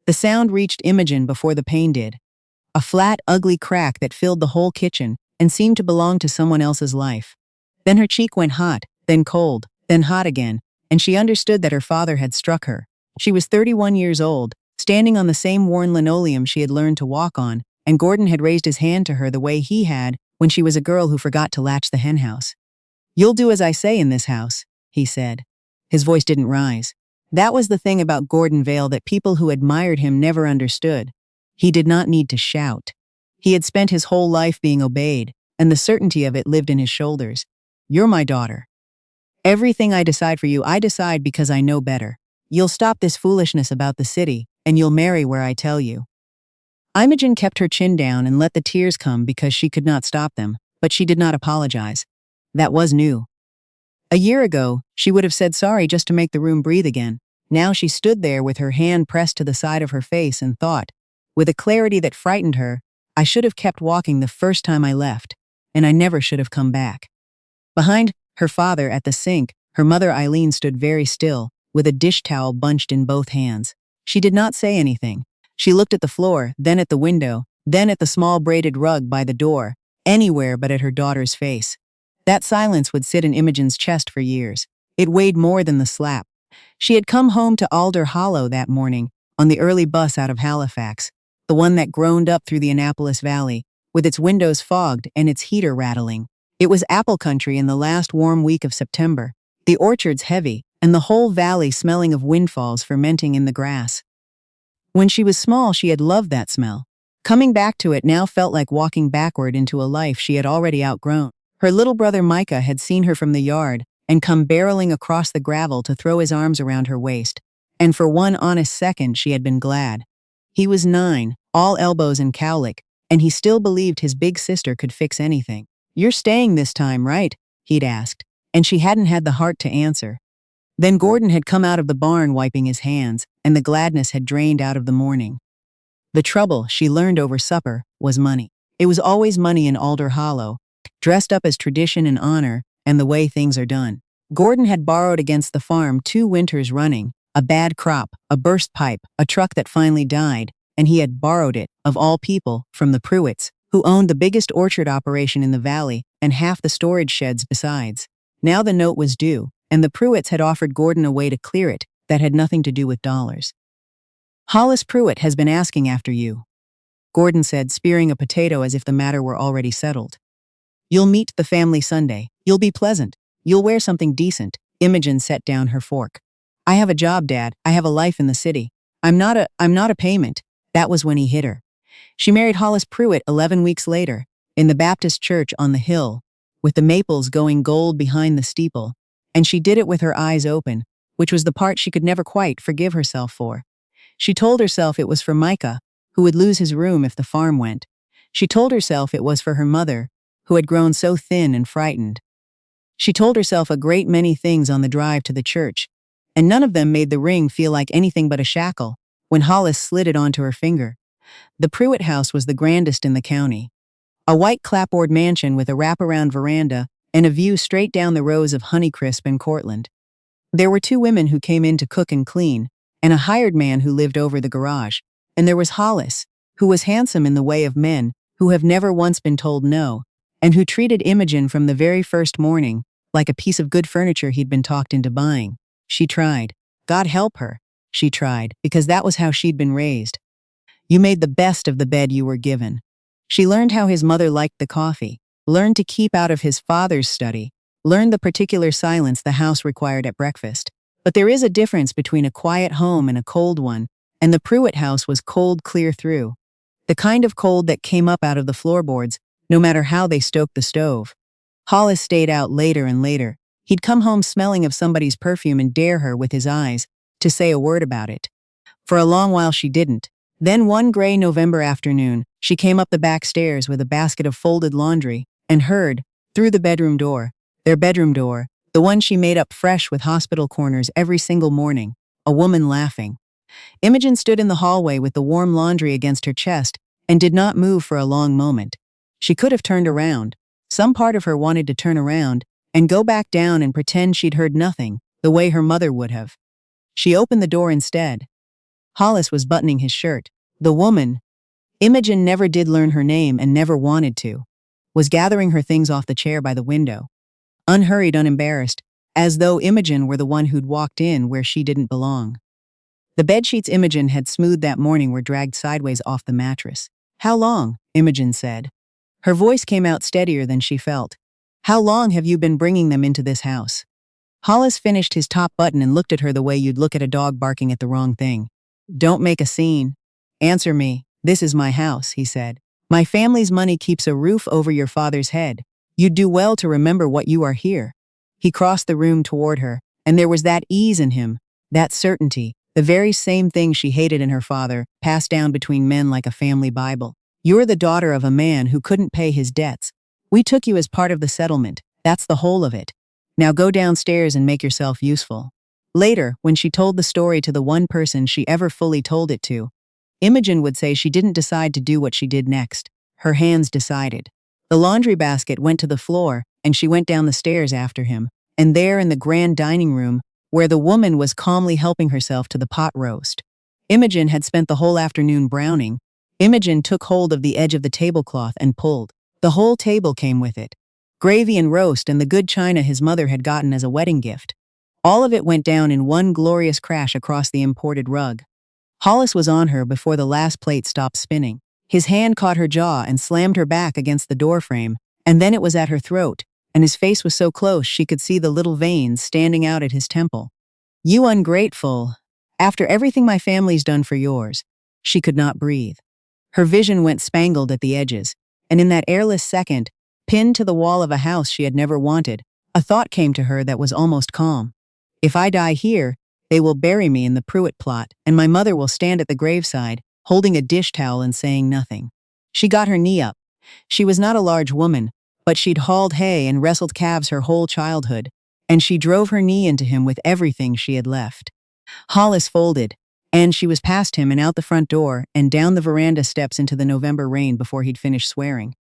The sound reached Imogen before the pain did. A flat, ugly crack that filled the whole kitchen and seemed to belong to someone else's life. Then her cheek went hot, then cold, then hot again, and she understood that her father had struck her. She was 31 years old, standing on the same worn linoleum she had learned to walk on, and Gordon had raised his hand to her the way he had when she was a girl who forgot to latch the henhouse. "You'll do as I say in this house," he said. His voice didn't rise. That was the thing about Gordon Vale that people who admired him never understood. He did not need to shout. He had spent his whole life being obeyed, and the certainty of it lived in his shoulders. "You're my daughter. Everything I decide for you, I decide because I know better. You'll stop this foolishness about the city, and you'll marry where I tell you." Imogen kept her chin down and let the tears come because she could not stop them, but she did not apologize. That was new. A year ago, she would have said sorry just to make the room breathe again. Now she stood there with her hand pressed to the side of her face and thought, with a clarity that frightened her, "I should have kept walking the first time I left, and I never should have come back." Behind her father at the sink, her mother Eileen stood very still, with a dish towel bunched in both hands. She did not say anything. She looked at the floor, then at the window, then at the small braided rug by the door, anywhere but at her daughter's face. That silence would sit in Imogen's chest for years. It weighed more than the slap. She had come home to Alder Hollow that morning, on the early bus out of Halifax, the one that groaned up through the Annapolis Valley, with its windows fogged and its heater rattling. It was apple country in the last warm week of September, the orchards heavy, and the whole valley smelling of windfalls fermenting in the grass. When she was small, she had loved that smell. Coming back to it now felt like walking backward into a life she had already outgrown. Her little brother Micah had seen her from the yard and come barreling across the gravel to throw his arms around her waist, and for one honest second she had been glad. He was 9, all elbows and cowlick, and he still believed his big sister could fix anything. "You're staying this time, right?" he'd asked, and she hadn't had the heart to answer. Then Gordon had come out of the barn wiping his hands, and the gladness had drained out of the morning. The trouble, she learned over supper, was money. It was always money in Alder Hollow, dressed up as tradition and honor and the way things are done. Gordon had borrowed against the farm 2 winters running, a bad crop, a burst pipe, a truck that finally died, and he had borrowed it, of all people, from the Pruitts, who owned the biggest orchard operation in the valley and half the storage sheds besides. Now the note was due, and the Pruitts had offered Gordon a way to clear it that had nothing to do with dollars. "Hollis Pruitt has been asking after you," Gordon said, spearing a potato as if the matter were already settled. "You'll meet the family Sunday. You'll be pleasant. You'll wear something decent." Imogen set down her fork. "I have a job, Dad. I have a life in the city. I'm not a payment." That was when he hit her. She married Hollis Pruitt 11 weeks later, in the Baptist church on the hill, with the maples going gold behind the steeple, and she did it with her eyes open, which was the part she could never quite forgive herself for. She told herself it was for Micah, who would lose his room if the farm went. She told herself it was for her mother, who had grown so thin and frightened. She told herself a great many things on the drive to the church, and none of them made the ring feel like anything but a shackle when Hollis slid it onto her finger. The Pruitt house was the grandest in the county. A white clapboard mansion with a wraparound veranda and a view straight down the rows of Honeycrisp and Cortland. There were 2 women who came in to cook and clean, and a hired man who lived over the garage. And there was Hollis, who was handsome in the way of men who have never once been told no, and who treated Imogen from the very first morning like a piece of good furniture he'd been talked into buying. She tried. God help her. She tried, because that was how she'd been raised. You made the best of the bed you were given. She learned how his mother liked the coffee, learned to keep out of his father's study, learned the particular silence the house required at breakfast. But there is a difference between a quiet home and a cold one, and the Pruitt house was cold clear through. The kind of cold that came up out of the floorboards, no matter how they stoked the stove. Hollis stayed out later and later. He'd come home smelling of somebody's perfume and dare her with his eyes to say a word about it. For a long while she didn't. Then one gray November afternoon, she came up the back stairs with a basket of folded laundry and heard, through the bedroom door, their bedroom door, the one she made up fresh with hospital corners every single morning, a woman laughing. Imogen stood in the hallway with the warm laundry against her chest and did not move for a long moment. She could have turned around. Some part of her wanted to turn around and go back down and pretend she'd heard nothing, the way her mother would have. She opened the door instead. Hollis was buttoning his shirt. The woman, Imogen never did learn her name and never wanted to, was gathering her things off the chair by the window, unhurried, unembarrassed, as though Imogen were the one who'd walked in where she didn't belong. The bedsheets Imogen had smoothed that morning were dragged sideways off the mattress. "How long?" Imogen said. Her voice came out steadier than she felt. "How long have you been bringing them into this house?" Hollis finished his top button and looked at her the way you'd look at a dog barking at the wrong thing. "Don't make a scene. Answer me. This is my house," he said. "My family's money keeps a roof over your father's head. You'd do well to remember what you are here." He crossed the room toward her, and there was that ease in him, that certainty, the very same thing she hated in her father, passed down between men like a family Bible. "You're the daughter of a man who couldn't pay his debts. We took you as part of the settlement. That's the whole of it. Now go downstairs and make yourself useful." Later, when she told the story to the one person she ever fully told it to, Imogen would say she didn't decide to do what she did next. Her hands decided. The laundry basket went to the floor, and she went down the stairs after him, and there in the grand dining room, where the woman was calmly helping herself to the pot roast. Imogen had spent the whole afternoon browning. Imogen took hold of the edge of the tablecloth and pulled. The whole table came with it. Gravy and roast and the good china his mother had gotten as a wedding gift. All of it went down in one glorious crash across the imported rug. Hollis was on her before the last plate stopped spinning. His hand caught her jaw and slammed her back against the doorframe, and then it was at her throat, and his face was so close she could see the little veins standing out at his temple. "You ungrateful. After everything my family's done for yours." She could not breathe. Her vision went spangled at the edges, and in that airless second, pinned to the wall of a house she had never wanted, a thought came to her that was almost calm. "If I die here, they will bury me in the Pruitt plot, and my mother will stand at the graveside, holding a dish towel and saying nothing." She got her knee up. She was not a large woman, but she'd hauled hay and wrestled calves her whole childhood, and she drove her knee into him with everything she had left. Hollis folded, and she was past him and out the front door and down the veranda steps into the November rain before he'd finished swearing.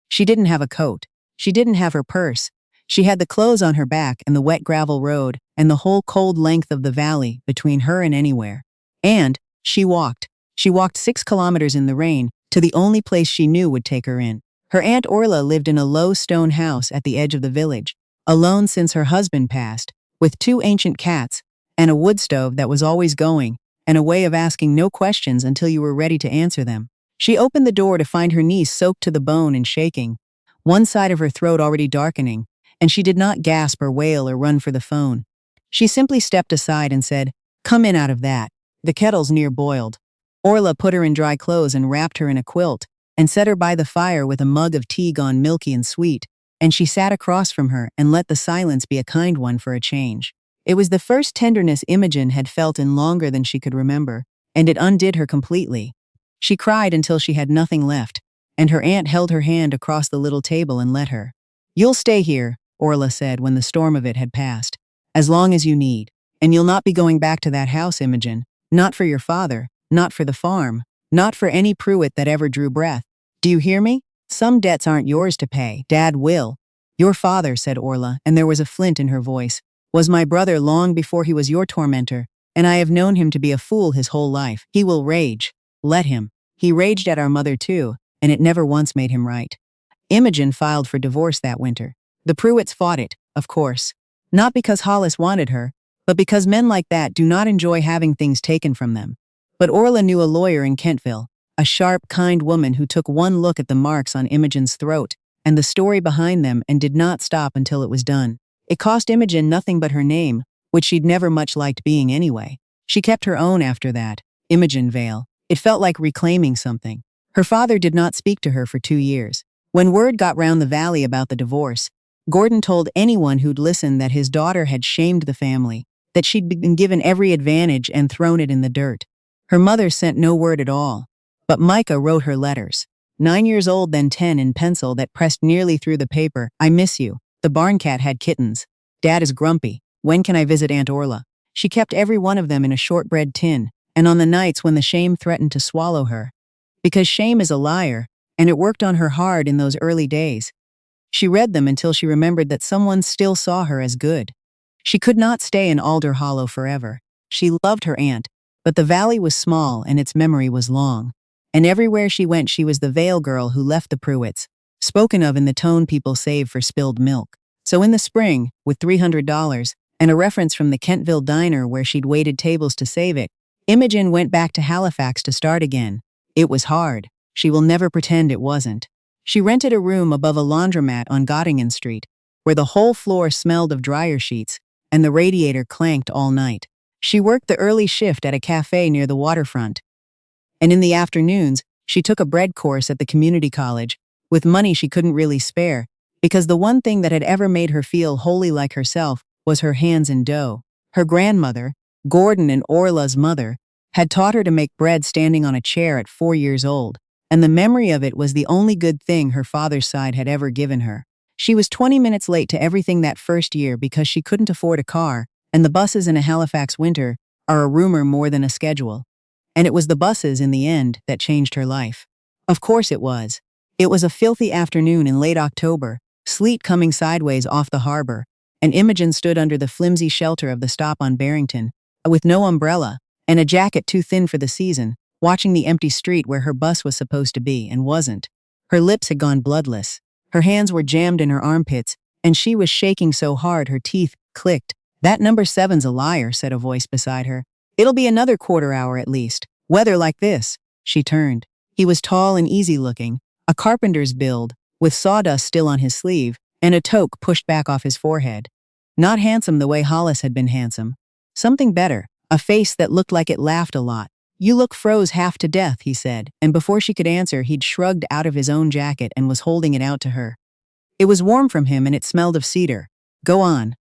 She didn't have a coat. She didn't have her purse. She had the clothes on her back and the wet gravel road and the whole cold length of the valley between her and anywhere. And she walked. She walked 6 kilometers in the rain to the only place she knew would take her in. Her Aunt Orla lived in a low stone house at the edge of the village, alone since her husband passed, with 2 ancient cats, and a wood stove that was always going, and a way of asking no questions until you were ready to answer them. She opened the door to find her niece soaked to the bone and shaking, one side of her throat already darkening, and she did not gasp or wail or run for the phone. She simply stepped aside and said, "Come in out of that. The kettle's near boiled." Orla put her in dry clothes and wrapped her in a quilt, and set her by the fire with a mug of tea gone milky and sweet, and she sat across from her and let the silence be a kind one for a change. It was the first tenderness Imogen had felt in longer than she could remember, and it undid her completely. She cried until she had nothing left, and her aunt held her hand across the little table and let her. "You'll stay here," Orla said when the storm of it had passed, "as long as you need. And you'll not be going back to that house, Imogen. Not for your father, not for the farm, not for any Pruitt that ever drew breath. Do you hear me? Some debts aren't yours to pay. Dad will." "Your father," said Orla, and there was a flint in her voice, "was my brother long before he was your tormentor, and I have known him to be a fool his whole life. He will rage. Let him. He raged at our mother too, and it never once made him right." Imogen filed for divorce that winter. The Pruitts fought it, of course. Not because Hollis wanted her, but because men like that do not enjoy having things taken from them. But Orla knew a lawyer in Kentville, a sharp, kind woman who took one look at the marks on Imogen's throat and the story behind them and did not stop until it was done. It cost Imogen nothing but her name, which she'd never much liked being anyway. She kept her own after that, Imogen Vale. It felt like reclaiming something. Her father did not speak to her for 2 years. When word got round the valley about the divorce, Gordon told anyone who'd listened that his daughter had shamed the family, that she'd been given every advantage and thrown it in the dirt. Her mother sent no word at all, but Micah wrote her letters. 9 years old, then 10 in pencil that pressed nearly through the paper. "I miss you. The barn cat had kittens. Dad is grumpy. When can I visit Aunt Orla?" She kept every one of them in a shortbread tin, and on the nights when the shame threatened to swallow her, because shame is a liar, and it worked on her hard in those early days, she read them until she remembered that someone still saw her as good. She could not stay in Alder Hollow forever. She loved her aunt, But the valley was small and its memory was long. And everywhere she went she was the Vale girl who left the Pruitts, spoken of in the tone people save for spilled milk. So in the spring, with $300, and a reference from the Kentville diner where she'd waited tables to save it, Imogen went back to Halifax to start again. It was hard. She will never pretend it wasn't. She rented a room above a laundromat on Gottingen Street, where the whole floor smelled of dryer sheets, and the radiator clanked all night. She worked the early shift at a cafe near the waterfront. And in the afternoons, she took a bread course at the community college, with money she couldn't really spare, because the one thing that had ever made her feel wholly like herself was her hands in dough. Her grandmother, Gordon and Orla's mother, had taught her to make bread standing on a chair at 4 years old, and the memory of it was the only good thing her father's side had ever given her. She was 20 minutes late to everything that first year because she couldn't afford a car, and the buses in a Halifax winter are a rumor more than a schedule. And it was the buses, in the end, that changed her life. Of course it was. It was a filthy afternoon in late October, sleet coming sideways off the harbor, and Imogen stood under the flimsy shelter of the stop on Barrington, with no umbrella, and a jacket too thin for the season, watching the empty street where her bus was supposed to be and wasn't. Her lips had gone bloodless. Her hands were jammed in her armpits, and she was shaking so hard her teeth clicked. "That number 7's a liar," said a voice beside her. "It'll be another quarter hour at least. Weather like this." She turned. He was tall and easy-looking, a carpenter's build, with sawdust still on his sleeve, and a toque pushed back off his forehead. Not handsome the way Hollis had been handsome. Something better, a face that looked like it laughed a lot. "You look froze half to death," he said, and before she could answer he'd shrugged out of his own jacket and was holding it out to her. It was warm from him and it smelled of cedar. "Go on.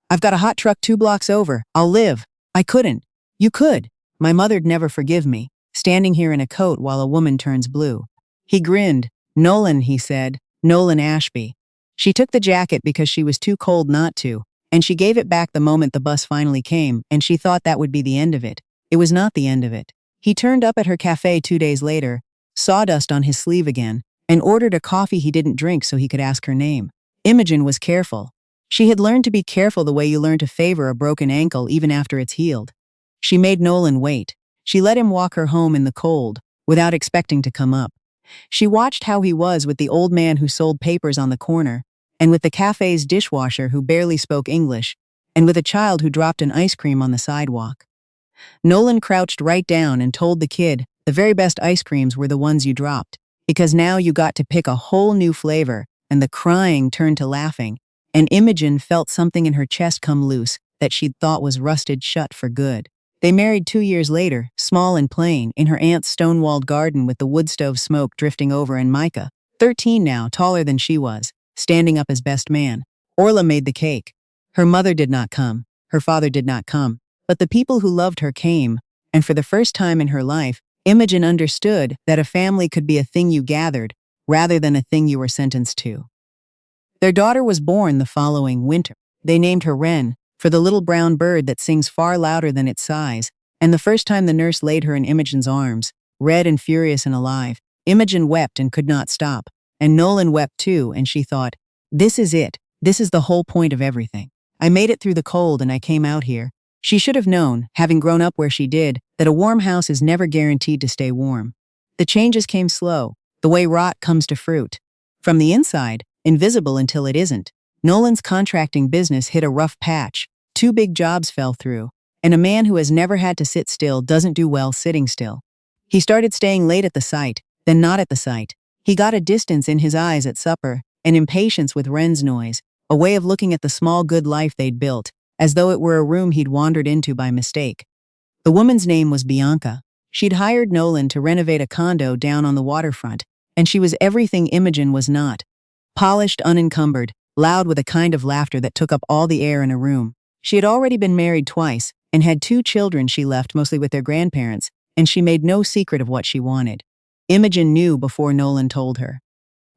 I've got a hot truck 2 blocks over. I'll live." "I couldn't." "You could. My mother'd never forgive me, standing here in a coat while a woman turns blue." He grinned. "Nolan," he said. "Nolan Ashby." She took the jacket because she was too cold not to, and she gave it back the moment the bus finally came, and she thought that would be the end of it. It was not the end of it. He turned up at her cafe 2 days later, sawdust on his sleeve again, and ordered a coffee he didn't drink so he could ask her name. Imogen was careful. She had learned to be careful the way you learn to favor a broken ankle even after it's healed. She made Nolan wait. She let him walk her home in the cold, without expecting to come up. She watched how he was with the old man who sold papers on the corner, and with the cafe's dishwasher who barely spoke English, and with a child who dropped an ice cream on the sidewalk. Nolan crouched right down and told the kid the very best ice creams were the ones you dropped, because now you got to pick a whole new flavor, and the crying turned to laughing, and Imogen felt something in her chest come loose that she'd thought was rusted shut for good. They married 2 years later, small and plain, in her aunt's stone-walled garden with the wood stove smoke drifting over, and Micah, 13 now, taller than she was, standing up as best man. Orla made the cake. Her mother did not come. Her father did not come. But the people who loved her came, and for the first time in her life, Imogen understood that a family could be a thing you gathered, rather than a thing you were sentenced to. Their daughter was born the following winter. They named her Wren, for the little brown bird that sings far louder than its size, and the first time the nurse laid her in Imogen's arms, red and furious and alive, Imogen wept and could not stop, and Nolan wept too, and she thought, "This is it. This is the whole point of everything. I made it through the cold and I came out here." She should have known, having grown up where she did, that a warm house is never guaranteed to stay warm. The changes came slow, the way rot comes to fruit. From the inside, invisible until it isn't. Nolan's contracting business hit a rough patch. 2 big jobs fell through, and a man who has never had to sit still doesn't do well sitting still. He started staying late at the site, then not at the site. He got a distance in his eyes at supper, an impatience with Wren's noise, a way of looking at the small good life they'd built, as though it were a room he'd wandered into by mistake. The woman's name was Bianca. She'd hired Nolan to renovate a condo down on the waterfront, and she was everything Imogen was not. Polished, unencumbered, loud with a kind of laughter that took up all the air in a room. She had already been married twice, and had 2 children she left mostly with their grandparents, and she made no secret of what she wanted. Imogen knew before Nolan told her.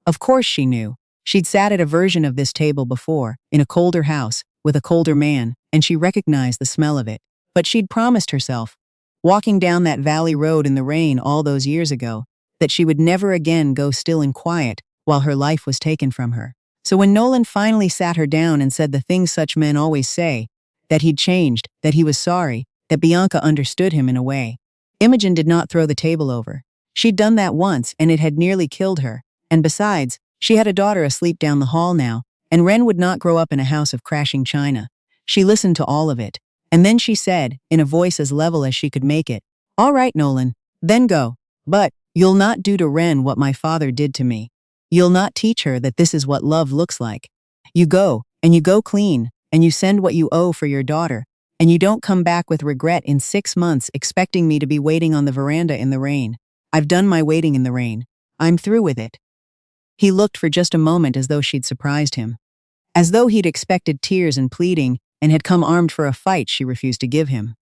Of course she knew. She'd sat at a version of this table before, in a colder house, with a colder man, and she recognized the smell of it. But she'd promised herself, walking down that valley road in the rain all those years ago, that she would never again go still and quiet while her life was taken from her. So when Nolan finally sat her down and said the things such men always say, that he'd changed, that he was sorry, that Bianca understood him in a way. Imogen did not throw the table over. She'd done that once and it had nearly killed her. And besides, she had a daughter asleep down the hall now, and Ren would not grow up in a house of crashing china. She listened to all of it. And then she said, in a voice as level as she could make it, "All right, Nolan, then go. But you'll not do to Ren what my father did to me. You'll not teach her that this is what love looks like. You go, and you go clean, and you send what you owe for your daughter, and you don't come back with regret in 6 months expecting me to be waiting on the veranda in the rain. I've done my waiting in the rain. I'm through with it." He looked for just a moment as though she'd surprised him. As though he'd expected tears and pleading and had come armed for a fight she refused to give him.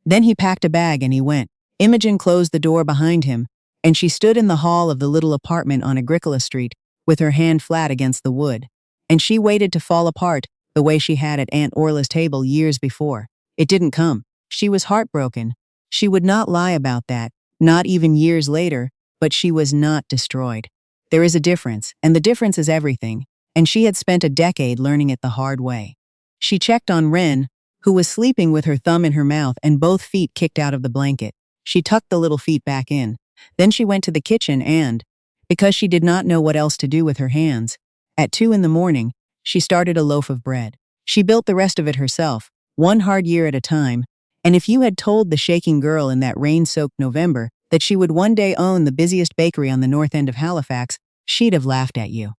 Then he packed a bag and he went. Imogen closed the door behind him, and she stood in the hall of the little apartment on Agricola Street with her hand flat against the wood. And she waited to fall apart the way she had at Aunt Orla's table years before. It didn't come. She was heartbroken. She would not lie about that, not even years later, but she was not destroyed. There is a difference, and the difference is everything, and she had spent a decade learning it the hard way. She checked on Ren, who was sleeping with her thumb in her mouth and both feet kicked out of the blanket. She tucked the little feet back in. Then she went to the kitchen and, because she did not know what else to do with her hands, at 2 in the morning, she started a loaf of bread. She built the rest of it herself, one hard year at a time, and if you had told the shaking girl in that rain-soaked November that she would one day own the busiest bakery on the north end of Halifax, she'd have laughed at you.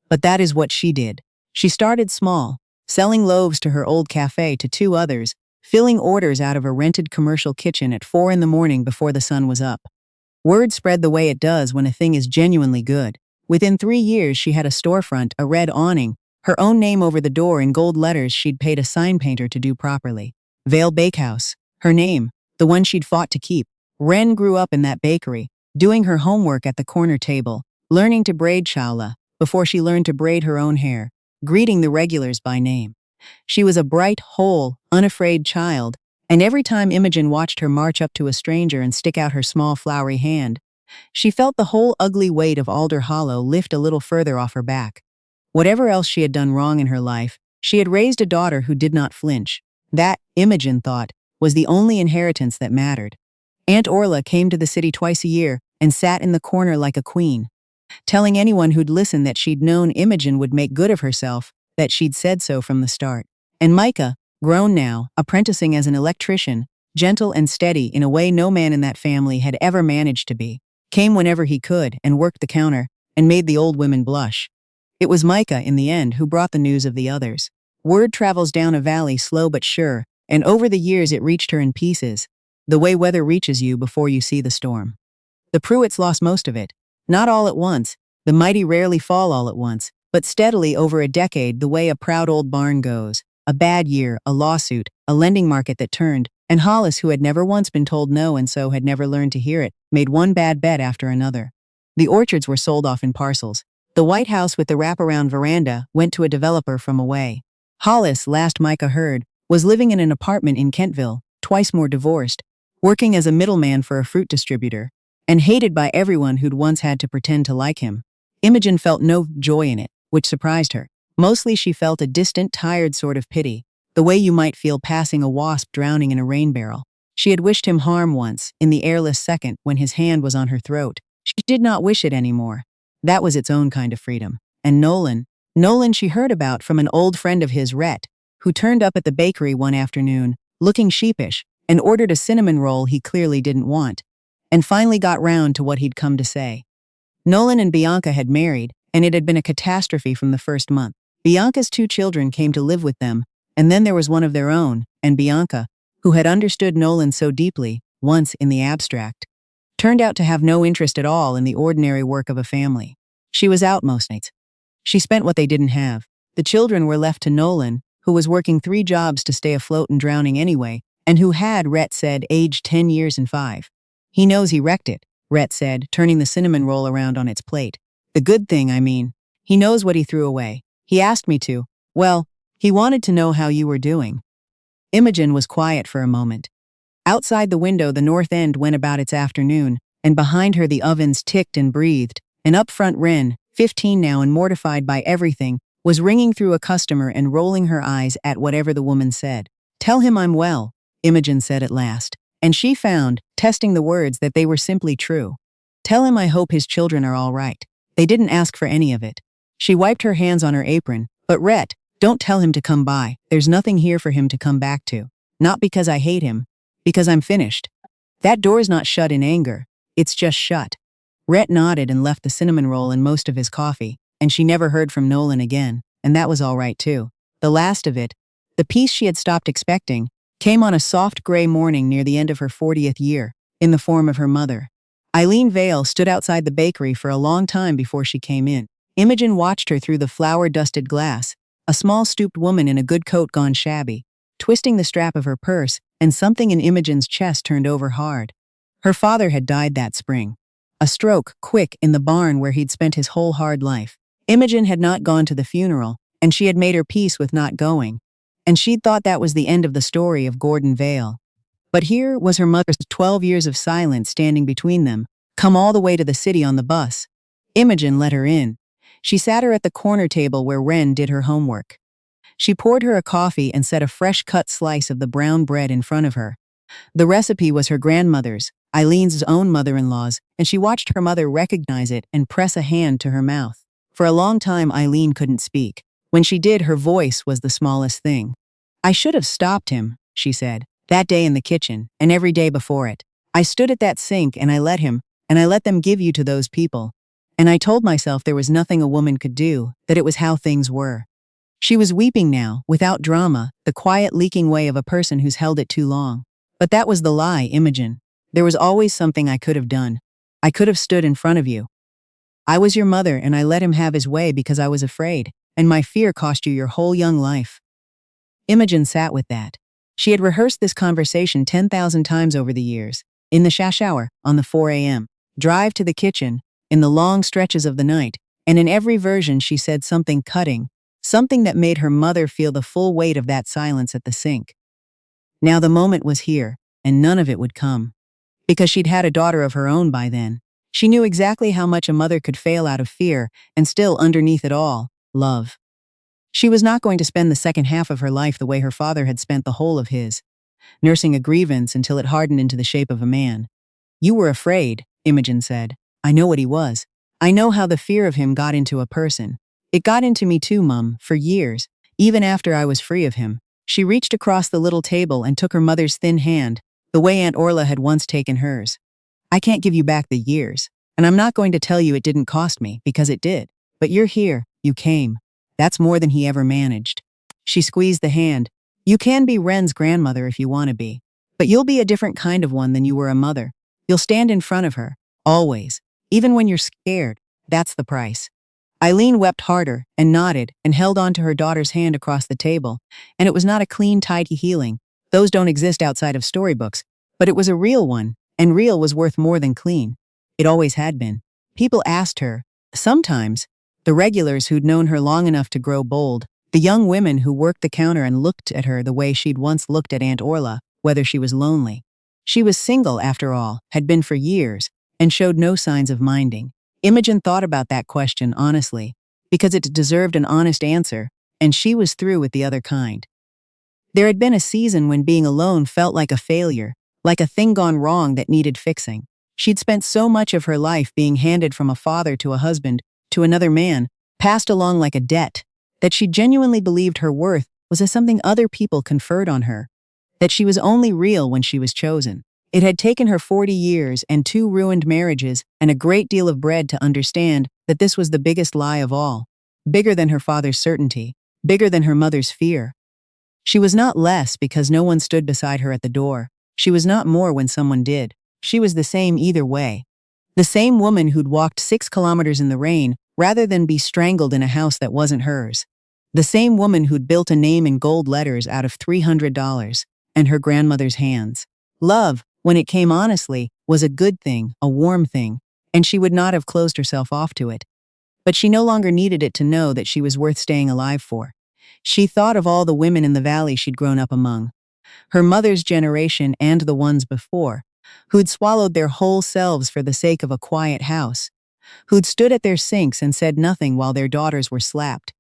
But that is what she did. She started small, selling loaves to her old cafe to 2 others, filling orders out of a rented commercial kitchen at 4 in the morning before the sun was up. Word spread the way it does when a thing is genuinely good. Within 3 years she had a storefront, a red awning, her own name over the door in gold letters she'd paid a sign painter to do properly. Vale Bakehouse. Her name, the one she'd fought to keep. Ren grew up in that bakery, doing her homework at the corner table, learning to braid challah before she learned to braid her own hair, greeting the regulars by name. She was a bright, whole, unafraid child, and every time Imogen watched her march up to a stranger and stick out her small flowery hand, she felt the whole ugly weight of Alder Hollow lift a little further off her back. Whatever else she had done wrong in her life, she had raised a daughter who did not flinch. That, Imogen thought, was the only inheritance that mattered. Aunt Orla came to the city twice a year and sat in the corner like a queen, telling anyone who'd listen that she'd known Imogen would make good of herself, that she'd said so from the start. And Micah, grown now, apprenticing as an electrician, gentle and steady in a way no man in that family had ever managed to be, came whenever he could and worked the counter and made the old women blush. It was Micah, in the end, who brought the news of the others. Word travels down a valley slow but sure, and over the years it reached her in pieces, the way weather reaches you before you see the storm. The Pruitts lost most of it, not all at once. The mighty rarely fall all at once, but steadily over a decade the way a proud old barn goes. A bad year, a lawsuit, a lending market that turned, and Hollis, who had never once been told no and so had never learned to hear it, made one bad bet after another. The orchards were sold off in parcels. The White House with the wraparound veranda went to a developer from away. Hollis, last Micah heard, was living in an apartment in Kentville, twice more divorced, working as a middleman for a fruit distributor, and hated by everyone who'd once had to pretend to like him. Imogen felt no joy in it, which surprised her. Mostly she felt a distant, tired sort of pity, the way you might feel passing a wasp drowning in a rain barrel. She had wished him harm once, in the airless second when his hand was on her throat. She did not wish it anymore. That was its own kind of freedom. And Nolan she heard about from an old friend of his, Rhett, who turned up at the bakery one afternoon, looking sheepish, and ordered a cinnamon roll he clearly didn't want, and finally got round to what he'd come to say. Nolan and Bianca had married, and it had been a catastrophe from the first month. Bianca's 2 children came to live with them, and then there was one of their own, and Bianca, who had understood Nolan so deeply, once in the abstract, turned out to have no interest at all in the ordinary work of a family. She was out most nights. She spent what they didn't have. The children were left to Nolan, who was working 3 jobs to stay afloat and drowning anyway, and who had, Rhett said, aged 10 years and 5. He knows he wrecked it, Rhett said, turning the cinnamon roll around on its plate. The good thing, I mean. He knows what he threw away. He asked me to. Well, he wanted to know how you were doing. Imogen was quiet for a moment. Outside the window the north end went about its afternoon, and behind her the ovens ticked and breathed, and up front Ren, 15 now and mortified by everything, was ringing through a customer and rolling her eyes at whatever the woman said. Tell him I'm well. Imogen said at last. And she found, testing the words, that they were simply true. Tell him I hope his children are all right. They didn't ask for any of it. She wiped her hands on her apron. But Rhett, don't tell him to come by. There's nothing here for him to come back to. Not because I hate him. Because I'm finished. That door's not shut in anger. It's just shut. Rhett nodded and left the cinnamon roll and most of his coffee, and she never heard from Nolan again, and that was all right too. The last of it, the peace she had stopped expecting, came on a soft gray morning near the end of her 40th year, in the form of her mother. Imogen Vale stood outside the bakery for a long time before she came in. Imogen watched her through the flour-dusted glass, a small stooped woman in a good coat gone shabby, twisting the strap of her purse, and something in Imogen's chest turned over hard. Her father had died that spring. A stroke, quick, in the barn where he'd spent his whole hard life. Imogen had not gone to the funeral, and she had made her peace with not going. And she'd thought that was the end of the story of Gordon Vale. But here was her mother's 12 years of silence standing between them, come all the way to the city on the bus. Imogen let her in. She sat her at the corner table where Wren did her homework. She poured her a coffee and set a fresh-cut slice of the brown bread in front of her. The recipe was her grandmother's, Eileen's own mother-in-law's, and she watched her mother recognize it and press a hand to her mouth. For a long time, Eileen couldn't speak. When she did, her voice was the smallest thing. I should have stopped him, she said, that day in the kitchen, and every day before it. I stood at that sink and I let him, and I let them give you to those people. And I told myself there was nothing a woman could do, that it was how things were. She was weeping now, without drama, the quiet leaking way of a person who's held it too long. But that was the lie, Imogen. There was always something I could have done. I could have stood in front of you. I was your mother and I let him have his way because I was afraid, and my fear cost you your whole young life. Imogen sat with that. She had rehearsed this conversation 10,000 times over the years, in the shower, on the 4 a.m. drive to the kitchen, in the long stretches of the night, and in every version she said something cutting, something that made her mother feel the full weight of that silence at the sink. Now the moment was here, and none of it would come. Because she'd had a daughter of her own by then. She knew exactly how much a mother could fail out of fear, and still underneath it all, love. She was not going to spend the second half of her life the way her father had spent the whole of his, nursing a grievance until it hardened into the shape of a man. You were afraid, Imogen said. I know what he was. I know how the fear of him got into a person. It got into me too, Mum, for years, even after I was free of him. She reached across the little table and took her mother's thin hand, the way Aunt Orla had once taken hers. I can't give you back the years, and I'm not going to tell you it didn't cost me, because it did. But you're here, you came. That's more than he ever managed. She squeezed the hand. You can be Wren's grandmother if you want to be, but you'll be a different kind of one than you were a mother. You'll stand in front of her, always, even when you're scared. That's the price. Eileen wept harder and nodded and held on to her daughter's hand across the table, and it was not a clean, tidy healing. Those don't exist outside of storybooks, but it was a real one, and real was worth more than clean. It always had been. People asked her, sometimes, the regulars who'd known her long enough to grow bold, the young women who worked the counter and looked at her the way she'd once looked at Aunt Orla, whether she was lonely. She was single, after all, had been for years, and showed no signs of minding. Imogen thought about that question honestly, because it deserved an honest answer, and she was through with the other kind. There had been a season when being alone felt like a failure, like a thing gone wrong that needed fixing. She'd spent so much of her life being handed from a father to a husband, to another man, passed along like a debt, that she genuinely believed her worth was as something other people conferred on her, that she was only real when she was chosen. It had taken her 40 years and 2 ruined marriages and a great deal of bread to understand that this was the biggest lie of all, bigger than her father's certainty, bigger than her mother's fear. She was not less because no one stood beside her at the door. She was not more when someone did. She was the same either way. The same woman who'd walked 6 kilometers in the rain rather than be strangled in a house that wasn't hers. The same woman who'd built a name in gold letters out of $300 and her grandmother's hands. Love, when it came honestly, was a good thing, a warm thing, and she would not have closed herself off to it. But she no longer needed it to know that she was worth staying alive for. She thought of all the women in the valley she'd grown up among, her mother's generation and the ones before, who'd swallowed their whole selves for the sake of a quiet house, who'd stood at their sinks and said nothing while their daughters were slapped,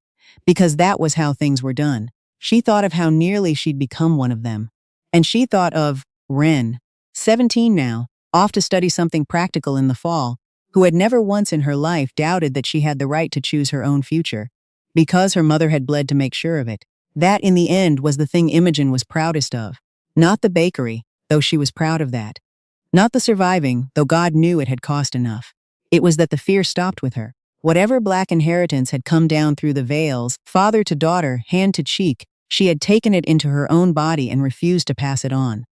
because that was how things were done. She thought of how nearly she'd become one of them. And she thought of Ren, 17 now, off to study something practical in the fall, who had never once in her life doubted that she had the right to choose her own future, because her mother had bled to make sure of it. That, in the end, was the thing Imogen was proudest of. Not the bakery, though she was proud of that. Not the surviving, though God knew it had cost enough. It was that the fear stopped with her. Whatever black inheritance had come down through the veils, father to daughter, hand to cheek, she had taken it into her own body and refused to pass it on.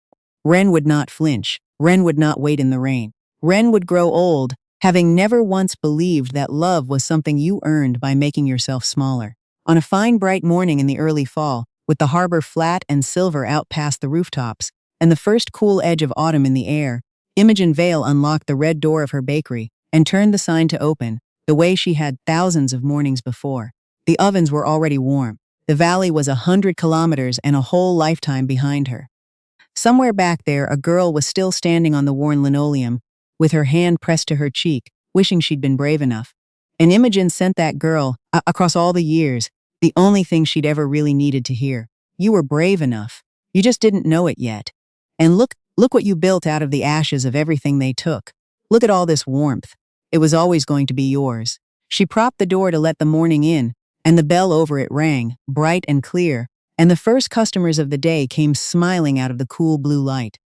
Ren would not flinch. Ren would not wait in the rain. Ren would grow old, having never once believed that love was something you earned by making yourself smaller. On a fine bright morning in the early fall, with the harbor flat and silver out past the rooftops, and the first cool edge of autumn in the air, Imogen Vale unlocked the red door of her bakery and turned the sign to open, the way she had thousands of mornings before. The ovens were already warm. The valley was 100 kilometers and a whole lifetime behind her. Somewhere back there, a girl was still standing on the worn linoleum, with her hand pressed to her cheek, wishing she'd been brave enough. And Imogen sent that girl, across all the years, the only thing she'd ever really needed to hear. You were brave enough. You just didn't know it yet. And look what you built out of the ashes of everything they took. Look at all this warmth. It was always going to be yours. She propped the door to let the morning in, and the bell over it rang, bright and clear, and the first customers of the day came smiling out of the cool blue light.